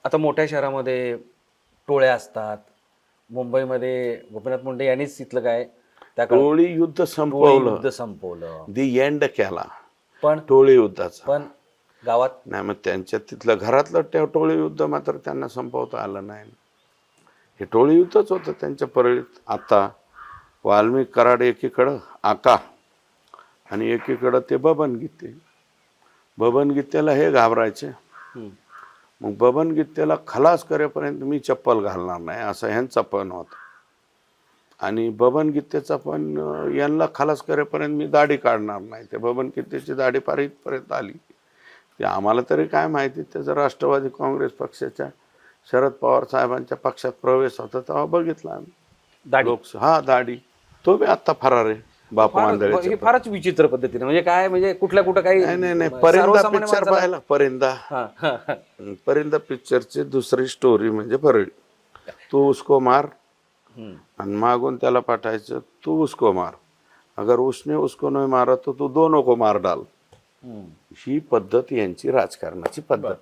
आता मोठ्या शहरामध्ये टोळ्या असतात. मुंबईमध्ये गोपीनाथ मुंडे यांनीच तिथलं काय त्या काळात टोळी युद्ध टोळी संपवलं, युद्ध संपवलं. दी एंड केला पण टोळी युद्धाचा. पण गावात नाही, मग त्यांच्या तिथलं घरातलं टोळी युद्ध मात्र त्यांना संपवता आलं नाही. हे टोळी युद्धच होतं त्यांच्या परळीत. आता वाल्मिक कराड एकीकडं आका आणि एकीकडं ते बबन गीते. बबन गीतेला हे घाबरायचे. हम्म. मग बबन गीतेला खलास करेपर्यंत मी चप्पल घालणार नाही असं ह्यांचा पण होता. आणि बबन गीतेचा पण यांना खलास करेपर्यंत मी दाढी काढणार नाही. ते बबन गीतेची दाढी फार इथपर्यंत आली. ते आम्हाला तरी काय माहिती, त्याचा राष्ट्रवादी काँग्रेस पक्षाच्या शरद पवार साहेबांच्या पक्षात प्रवेश होता तेव्हा बघितला आम्ही. दाढी हा दाढी, तो बी आत्ता फरार आहे बापू हे मांदळेचे. फारच विचित्र पद्धतीने, म्हणजे काय, म्हणजे कुठल्या कुठं काही नाही, परिंदा सर्वसामान्य पिक्चर माणसाला- पाहिला, परिंदा. हा, हा, हा. परिंदा पिक्चरची दुसरी स्टोरी म्हणजे परळी. तू उसको मार हम्म. आणि मागून त्याला पाठायचं तू उसको मार, अगर उसने उसको नहीं मारा तो तू दोनों को मार डाल. हम्म. ही पद्धत यांची राजकारणाची पद्धत.